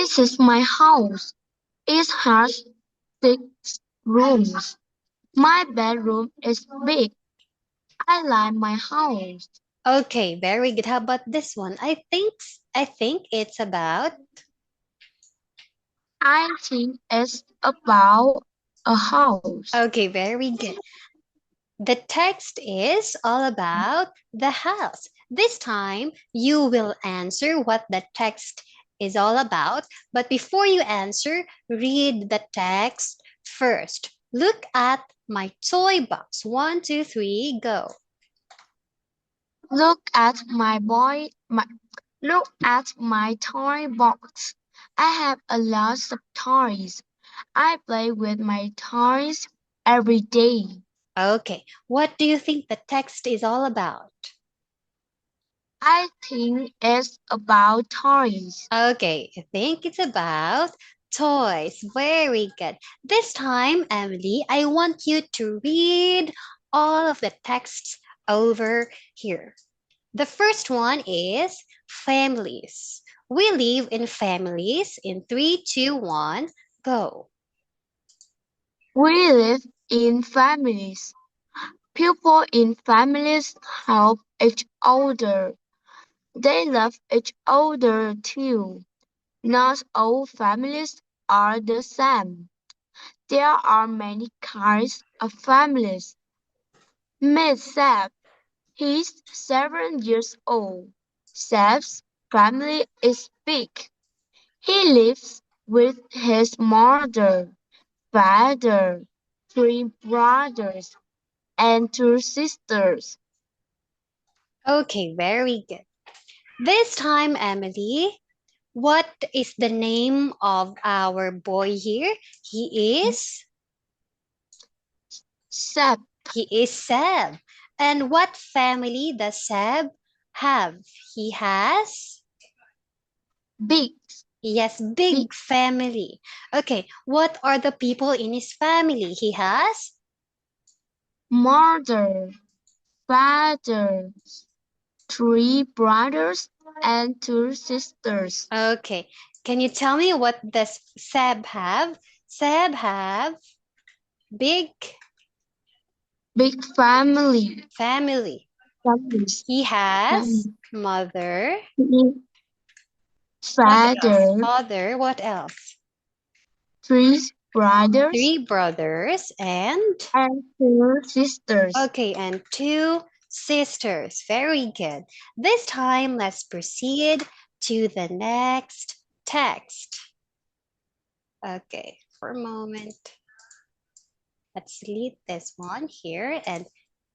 This is my house. It has 6 rooms. My bedroom is big. I like my house. Okay, very good. How about this one? I think it's about. I think it's about a house. Okay, very good. The text is all about the house. This time you will answer what the text is all about. But before you answer, read the text first. Look at my toy box. One, two, three, go. Look at look at my toy box. I have a lot of toys. I play with my toys every day. Okay, what do you think the text is all about? I think it's about toys. Okay, I think it's about toys. Very good. This time, Emily, I want you to read all of the texts over here. The first one is families. We live in families. In three, two, one, go. We live in families. People in families help each other. They love each other too. Not all families are the same. There are many kinds of families. Meet Seb. He's 7 years old. Seb's family is big. He lives with his mother, father, 3 brothers, and 2 sisters. Okay, very good. This time, Emily, what is the name of our boy here? Seb, He is Seb. And what family does Seb have? He has big, Yes, big big family. Okay, what are the people in his family? He has mother, father, 3 brothers, and 2 sisters. Okay. Can you tell me what does Seb have? Seb have big Big family. family. Families. He has Family. mother. What else? Father, Father. What else? 3 brothers, Three brothers and and 2 sisters. okay, and two sisters. Very good. This time, let's proceed to the next text. Okay, for a moment. Let's delete this one here and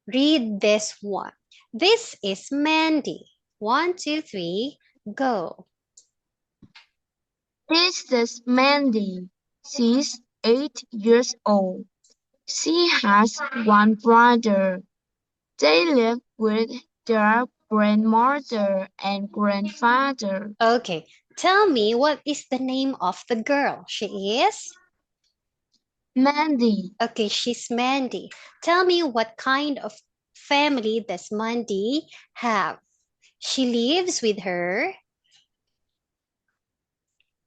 read this one. This is Mandy. One, two, three, go. This is Mandy. She's 8 years old. She has 1 brother. They live with their grandmother and grandfather. Okay, tell me what is the name of the girl? She is? Mandy. Okay, she's Mandy. Tell me what kind of family does Mandy have? She lives with her.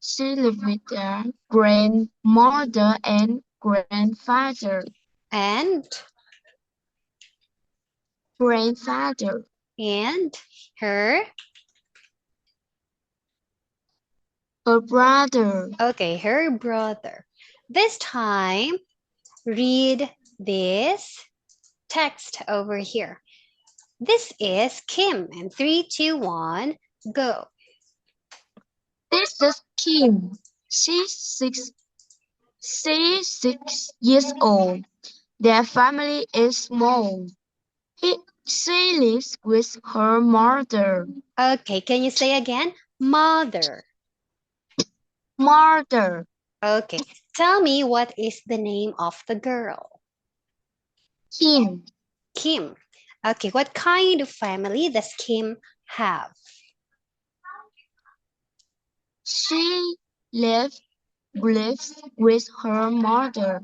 She lives with their grandmother and grandfather. And Grandfather. and her. Her brother. Okay, her brother. This time, read this text over here. This is Kim. And three, two, one, go. This is Kim. She's 6 years old. Their family is small. She lives with her mother. Okay, can you say again? Mother. Mother. Okay, tell me what is the name of the girl? Kim. Kim. Okay, what kind of family does Kim have? She lives with her mother.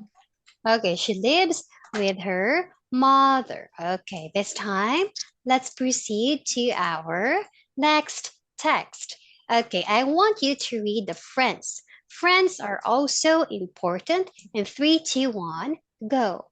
Okay, she lives with her mother. Okay, this time let's proceed to our next text. Okay, I want you to read the friends. Friends are also important. In 3, 2, 1, go.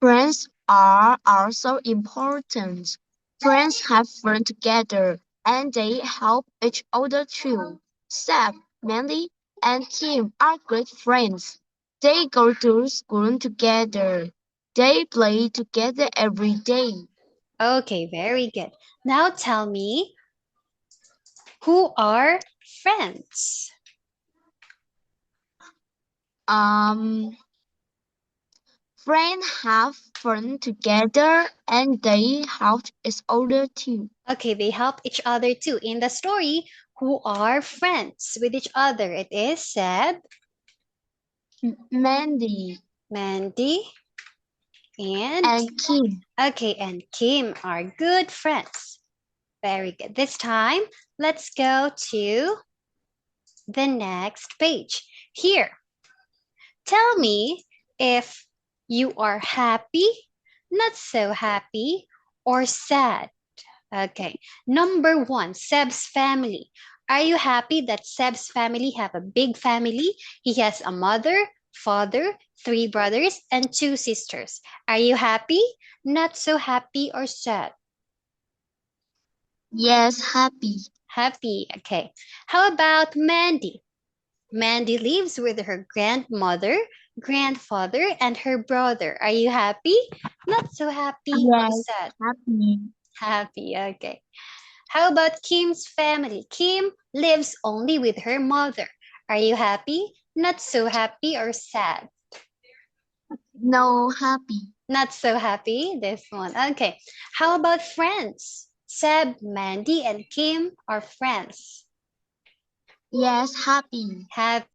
Friends are also important. Friends have fun together and they help each other too. Seb, Mandy, and Kim are great friends. They go to school together. They play together every day. Okay, very good. Now tell me, who are friends? Um, Friends have fun together and they help each other too. Okay, they help each other too. In the story, who are friends with each other? It is Seb, Mandy Mandy, and and Kim. okay, and Kim are good friends. Very good. This time, let's go to the next page. Here, tell me if you are happy, not so happy, or sad. Okay. Number one, Seb's family. Are you happy that Seb's family have a big family? He has a mother, father, 3 brothers, and 2 sisters. Are you happy? Not so happy or sad? Yes, happy. Happy. Okay. How about Mandy? Mandy lives with her grandmother, grandfather, and her brother. Are you happy? Not so happy or Yes, sad? happy. Happy. Okay. How about Kim's family? Kim lives only with her mother. Are you happy? Not so happy or sad? No, happy. Not so happy, this one. Okay. How about friends? Seb, Mandy, and Kim are friends. Yes, happy. Happy.